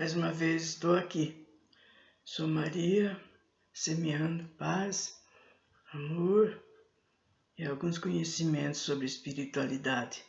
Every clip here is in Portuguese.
Mais uma vez estou aqui. Sou Maria, semeando paz, amor e alguns conhecimentos sobre espiritualidade.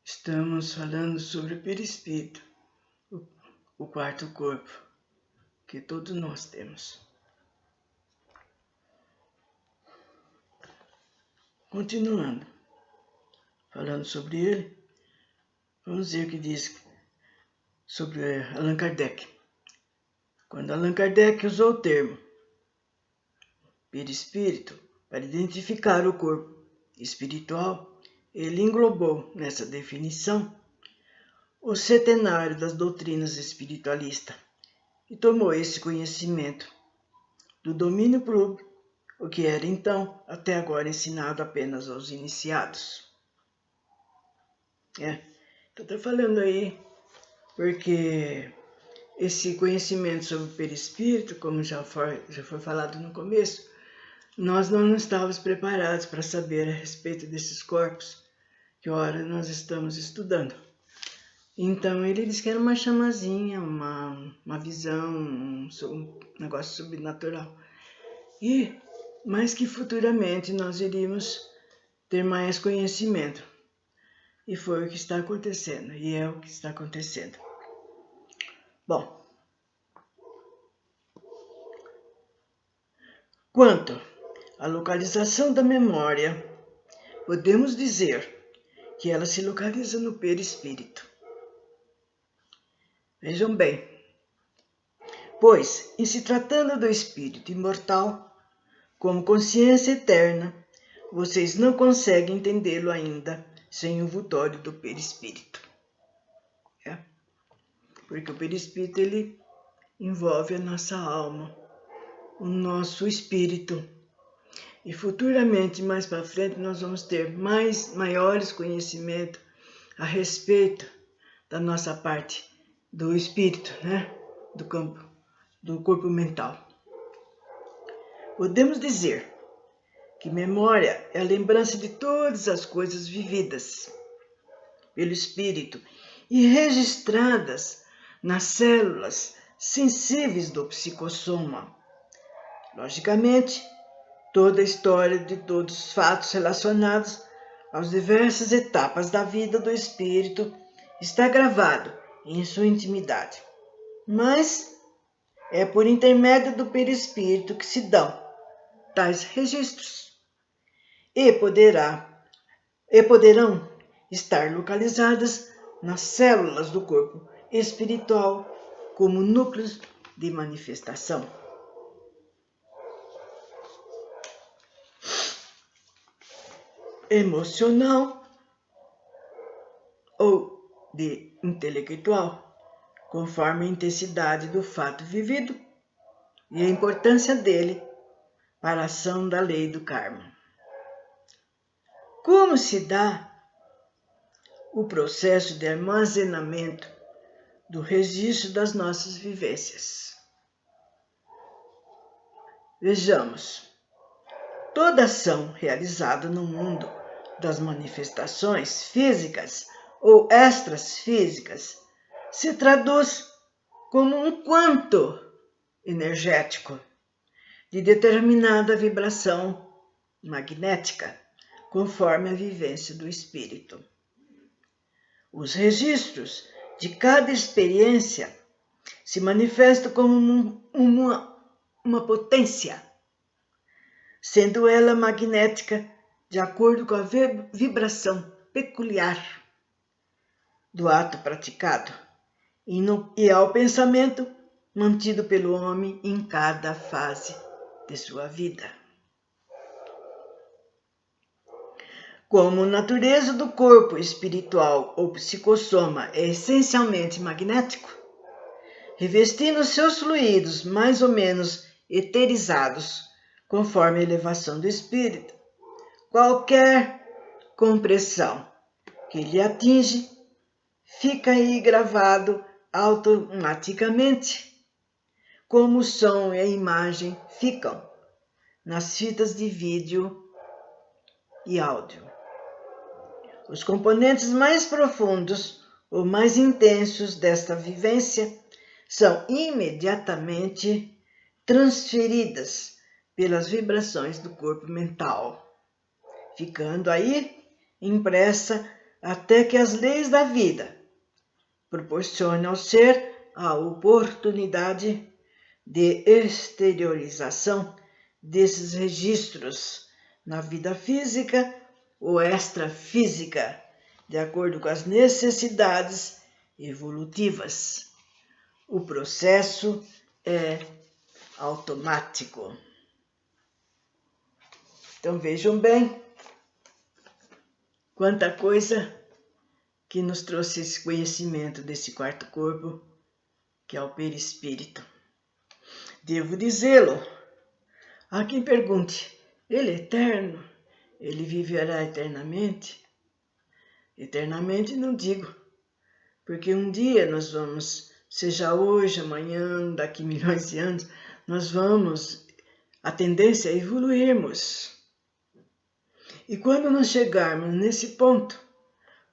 Estamos falando sobre o perispírito, o quarto corpo, que todos nós temos. Continuando, falando sobre ele, vamos ver o que diz sobre Allan Kardec. Quando Allan Kardec usou o termo perispírito para identificar o corpo espiritual, ele englobou nessa definição o centenário das doutrinas espiritualistas e tomou esse conhecimento do domínio público, o que era então até agora ensinado apenas aos iniciados. Estou falando aí porque esse conhecimento sobre o perispírito, como já foi falado no começo, nós não estávamos preparados para saber a respeito desses corpos que ora nós estamos estudando. Então ele disse que era uma chamazinha, uma visão, um negócio sobrenatural. Mas que futuramente nós iríamos ter mais conhecimento. E foi o que está acontecendo, e é o que está acontecendo. Bom, quanto à localização da memória, podemos dizer que ela se localiza no perispírito. Vejam bem, pois, em se tratando do espírito imortal, como consciência eterna, vocês não conseguem entendê-lo ainda sem o vultório do perispírito. Porque o perispírito ele envolve a nossa alma, o nosso espírito. E futuramente, mais para frente, nós vamos ter maiores conhecimentos a respeito da nossa parte do espírito, do campo, do corpo mental. Podemos dizer que memória é a lembrança de todas as coisas vividas pelo espírito e registradas nas células sensíveis do psicossoma. Logicamente, toda a história de todos os fatos relacionados às diversas etapas da vida do espírito está gravado em sua intimidade. Mas é por intermédio do perispírito que se dão tais registros e poderão estar localizadas nas células do corpo espiritual como núcleos de manifestação. Emocional ou de intelectual, conforme a intensidade do fato vivido e a importância dele para a ação da lei do karma. Como se dá o processo de armazenamento do registro das nossas vivências? Vejamos, toda ação realizada no mundo das manifestações físicas ou extrafísicas se traduz como um quanto energético de determinada vibração magnética, conforme a vivência do espírito. Os registros de cada experiência se manifestam como uma potência, sendo ela magnética de acordo com a vibração peculiar do ato praticado e ao pensamento mantido pelo homem em cada fase de sua vida. Como a natureza do corpo espiritual ou psicossoma é essencialmente magnético, revestindo seus fluidos mais ou menos eterizados, conforme a elevação do espírito, qualquer compressão que lhe atinge fica aí gravado automaticamente, como o som e a imagem ficam nas fitas de vídeo e áudio. Os componentes mais profundos ou mais intensos desta vivência são imediatamente transferidas pelas vibrações do corpo mental, ficando aí impressa até que as leis da vida proporcionem ao ser a oportunidade de exteriorização desses registros na vida física ou extrafísica, de acordo com as necessidades evolutivas. O processo é automático. Então vejam bem quanta coisa que nos trouxe esse conhecimento desse quarto corpo, que é o perispírito. Devo dizê-lo. Há quem pergunte, ele é eterno? Ele viverá eternamente? Eternamente não digo, porque um dia nós vamos, seja hoje, amanhã, daqui milhões de anos, nós vamos, a tendência é evoluirmos. E quando nós chegarmos nesse ponto,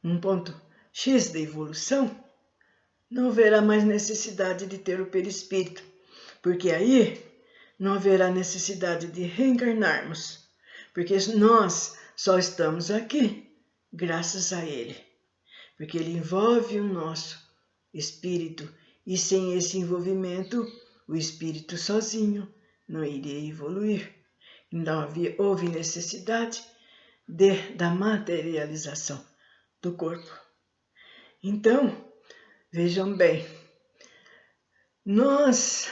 um ponto X da evolução, não haverá mais necessidade de ter o perispírito, porque aí não haverá necessidade de reencarnarmos, porque nós só estamos aqui graças a ele, porque ele envolve o nosso espírito, e sem esse envolvimento, o espírito sozinho não iria evoluir. Então houve necessidade da materialização do corpo. Então, vejam bem, nós,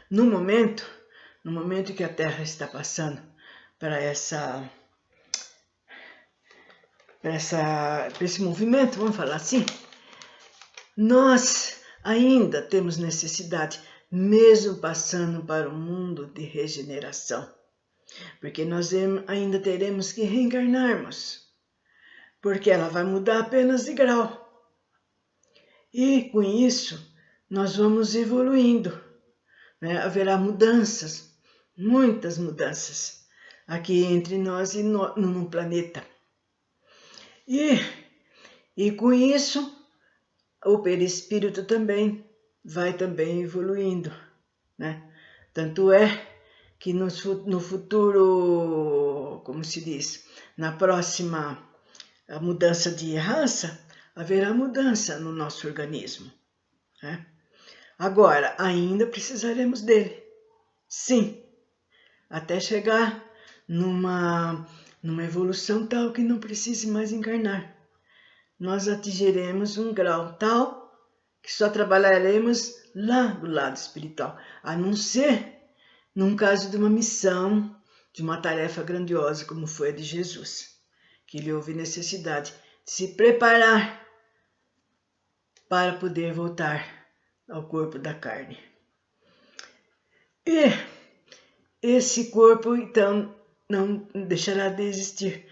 no momento que a Terra está passando para esse movimento, vamos falar assim, nós ainda temos necessidade, mesmo passando para um mundo de regeneração, porque nós ainda teremos que reencarnarmos, porque ela vai mudar apenas de grau. E com isso, nós vamos evoluindo, né? Haverá mudanças, muitas mudanças, aqui entre nós e no planeta. E com isso, o perispírito também vai evoluindo, né? Tanto é que no futuro, como se diz, na próxima mudança de raça, haverá mudança no nosso organismo, né? Agora, ainda precisaremos dele, sim, até chegar numa evolução tal que não precise mais encarnar. Nós atingiremos um grau tal que só trabalharemos lá do lado espiritual, a não ser num caso de uma missão, de uma tarefa grandiosa como foi a de Jesus, que ele houve necessidade de se preparar para poder voltar ao corpo da carne. E esse corpo, então, não deixará de existir.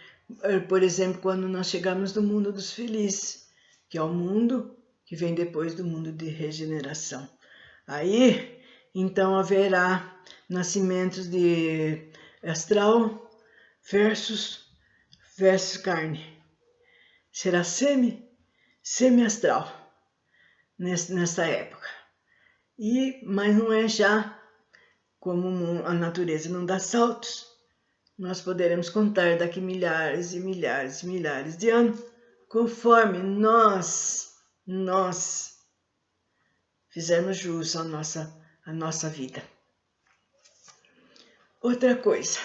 Por exemplo, quando nós chegarmos no mundo dos felizes, que é o mundo que vem depois do mundo de regeneração. Aí, então, haverá nascimentos de astral versus carne. Será semi-astral nessa época. Mas não é já como a natureza não dá saltos, nós poderemos contar daqui milhares e milhares e milhares de anos, conforme nós fizermos jus à nossa vida. Outra coisa,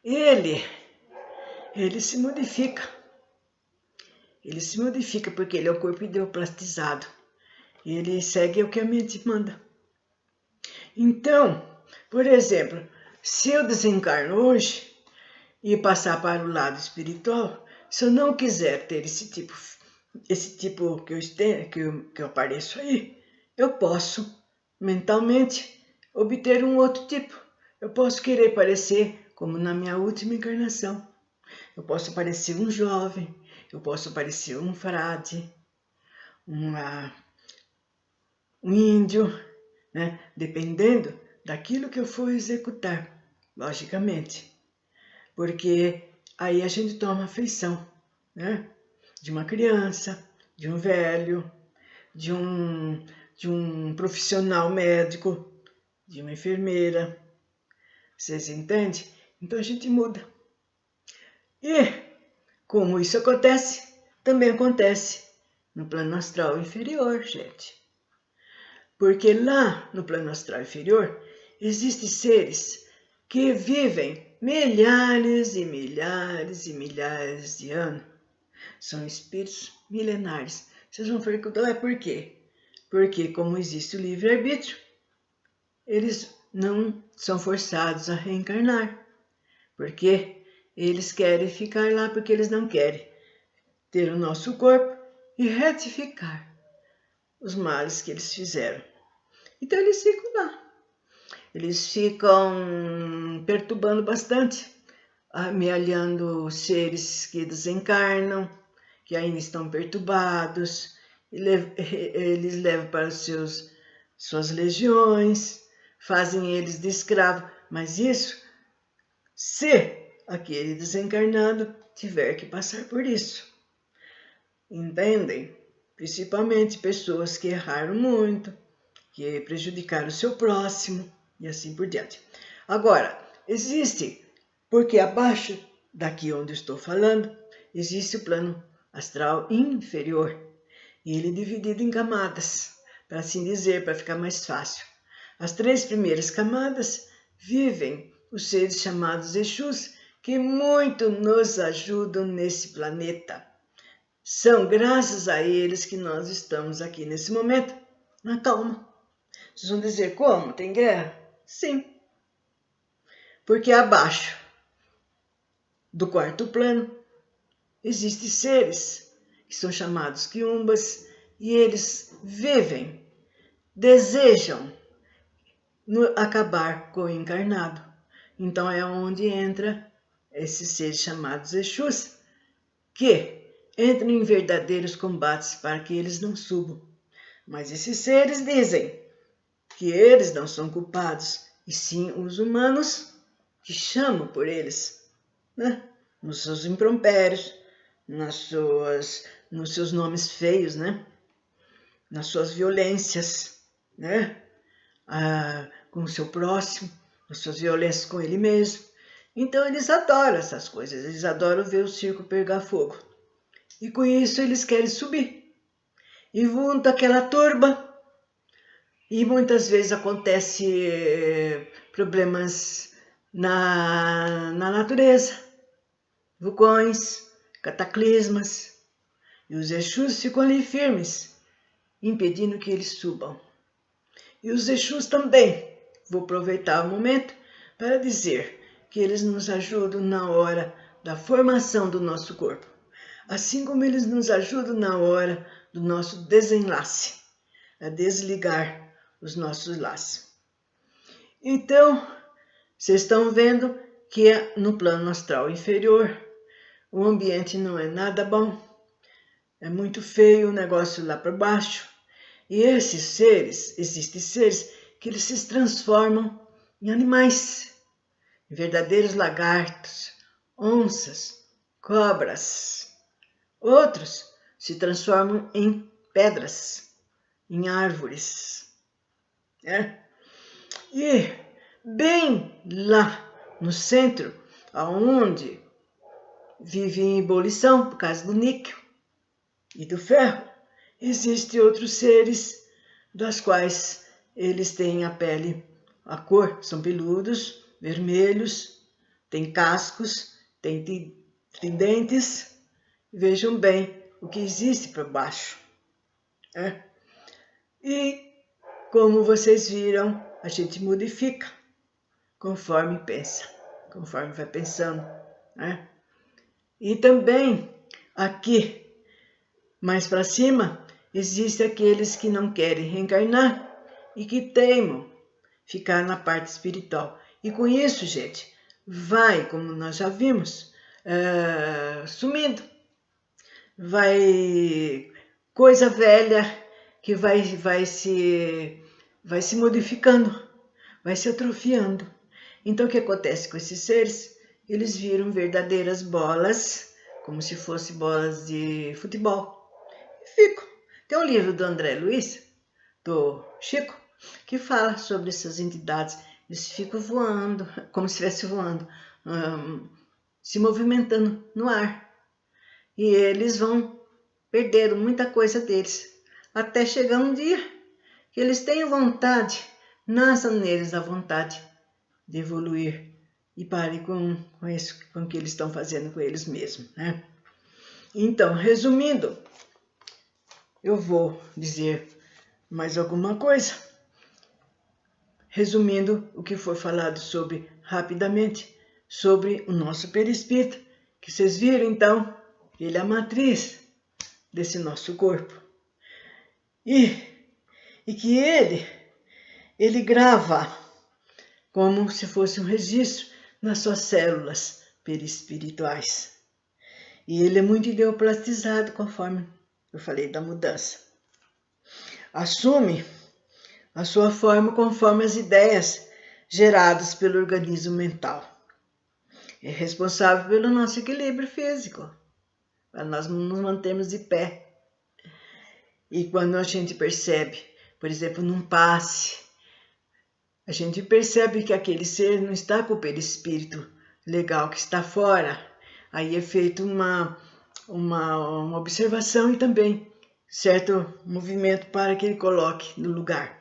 ele se modifica. Ele se modifica porque ele é o corpo ideoplastizado. Ele segue o que a mente manda. Então, por exemplo, se eu desencarno hoje e passar para o lado espiritual, se eu não quiser ter esse tipo que eu apareço aí, eu posso mentalmente obter um outro tipo. Eu posso querer parecer como na minha última encarnação. Eu posso parecer um jovem, eu posso parecer um frade, um índio, né? Dependendo daquilo que eu for executar, logicamente. Porque aí a gente toma afeição, né? De uma criança, de um velho, de um de um profissional médico, de uma enfermeira. Vocês entendem? Então a gente muda. E como isso acontece, também acontece no plano astral inferior, gente. Porque lá no plano astral inferior existem seres que vivem milhares e milhares e milhares de anos. São espíritos milenares. Vocês vão perguntar por quê? Porque como existe o livre-arbítrio, eles não são forçados a reencarnar. Porque eles querem ficar lá porque eles não querem ter o nosso corpo e retificar os males que eles fizeram. Então eles ficam lá. Eles ficam perturbando bastante, amealhando seres que desencarnam, que ainda estão perturbados, e eles levam para suas legiões, fazem eles de escravo, mas isso se aquele desencarnado tiver que passar por isso. Entendem? Principalmente pessoas que erraram muito, que prejudicaram o seu próximo e assim por diante. Agora, existe, porque abaixo daqui onde eu estou falando, existe o plano astral inferior. E ele é dividido em camadas, para assim dizer, para ficar mais fácil. As 3 primeiras camadas vivem os seres chamados Exus, que muito nos ajudam nesse planeta. São graças a eles que nós estamos aqui nesse momento, na calma. Vocês vão dizer, como? Tem guerra? Sim. Porque abaixo do 4º plano existem seres que são chamados quiumbas e eles vivem, desejam acabar com o encarnado. Então é onde entra esses seres chamados Exus, que entram em verdadeiros combates para que eles não subam. Mas esses seres dizem que eles não são culpados, e sim os humanos que chamam por eles, né? Nos seus impropérios, nos seus nomes feios, né? Nas suas violências, né? Com o seu próximo, nas suas violências com ele mesmo. Então eles adoram essas coisas, eles adoram ver o circo pegar fogo. E com isso eles querem subir. E juntam aquela turba. E muitas vezes acontece problemas na natureza, vulcões, cataclismas, e os Exus ficam ali firmes, impedindo que eles subam. E os Exus também, vou aproveitar o momento para dizer que eles nos ajudam na hora da formação do nosso corpo, assim como eles nos ajudam na hora do nosso desenlace, a desligar os nossos laços. Então, vocês estão vendo que no plano astral inferior, o ambiente não é nada bom, é muito feio o negócio lá para baixo. E esses seres, existem seres que eles se transformam em animais, em verdadeiros lagartos, onças, cobras. Outros se transformam em pedras, em árvores. E bem lá no centro, aonde vive em ebulição por causa do níquel e do ferro, existem outros seres das quais eles têm a pele, a cor, são peludos, vermelhos, têm cascos, têm tridentes. Vejam bem o que existe por baixo. E como vocês viram, a gente modifica conforme pensa, conforme vai pensando, né? E também aqui, mais para cima, existem aqueles que não querem reencarnar e que teimam ficar na parte espiritual. E com isso, gente, vai, como nós já vimos, sumindo. Vai coisa velha que vai se modificando, vai se atrofiando. Então o que acontece com esses seres? Eles viram verdadeiras bolas, como se fossem bolas de futebol. E ficam. Tem um livro do André Luiz, do Chico, que fala sobre essas entidades. Eles ficam voando, como se estivesse voando, se movimentando no ar. E eles vão perder muita coisa deles, até chegar um dia que eles tenham vontade, nasça neles a vontade de evoluir e pare com o que eles estão fazendo com eles mesmos, né? Então, resumindo, eu vou dizer mais alguma coisa. Resumindo o que foi falado rapidamente, sobre o nosso perispírito, que vocês viram então, ele é a matriz desse nosso corpo. E que ele grava como se fosse um registro nas suas células perispirituais. E ele é muito ideoplastizado, conforme eu falei da mudança. Assume a sua forma conforme as ideias geradas pelo organismo mental. É responsável pelo nosso equilíbrio físico, para nós nos mantermos de pé. E quando a gente percebe, por exemplo, num passe, a gente percebe que aquele ser não está com o perispírito legal, que está fora. Aí é feito uma observação e também certo movimento para que ele coloque no lugar.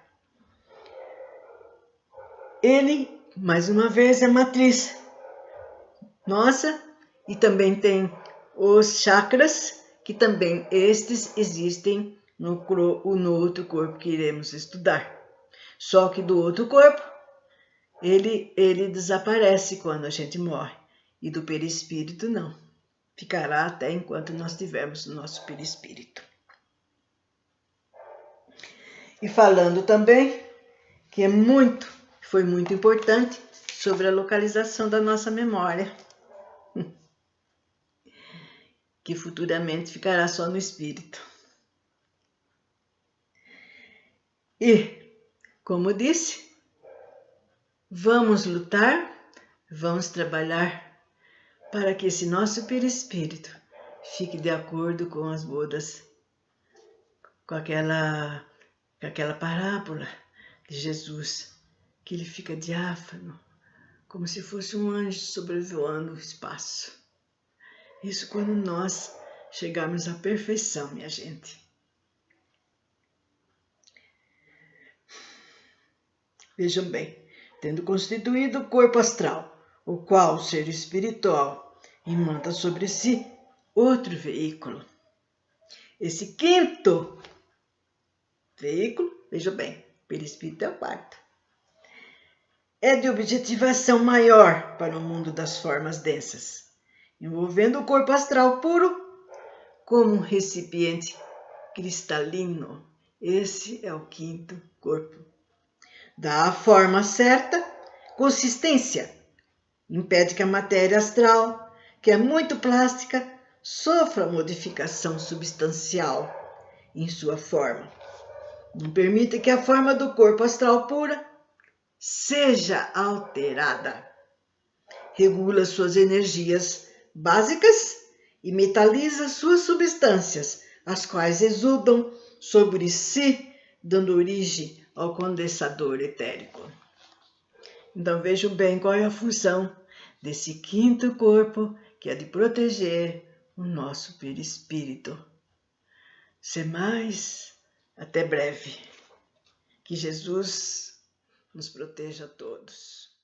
Ele, mais uma vez, é matriz nossa, e também tem os chakras, que também estes existem no outro corpo que iremos estudar. Só que do outro corpo, ele desaparece quando a gente morre, e do perispírito não. Ficará até enquanto nós tivermos o nosso perispírito. E falando também que foi muito importante sobre a localização da nossa memória, que futuramente ficará só no espírito. E, como disse, vamos lutar, vamos trabalhar para que esse nosso perispírito fique de acordo com as Budas, com aquela parábola de Jesus, que ele fica diáfano, como se fosse um anjo sobrevoando o espaço. Isso quando nós chegarmos à perfeição, minha gente. Vejam bem, tendo constituído o corpo astral, o qual o ser espiritual imanta sobre si outro veículo. Esse quinto veículo, veja bem, perispírito é o quarto, é de objetivação maior para o mundo das formas densas, envolvendo o corpo astral puro como um recipiente cristalino. Esse é o quinto corpo. Dá a forma certa, consistência, impede que a matéria astral, que é muito plástica, sofra modificação substancial em sua forma. Não permite que a forma do corpo astral pura seja alterada. Regula suas energias básicas e metaliza suas substâncias, as quais exudam sobre si, dando origem ao condensador etérico. Então vejam bem qual é a função desse quinto corpo, que é de proteger o nosso perispírito. Sem mais, até breve. Que Jesus nos proteja a todos.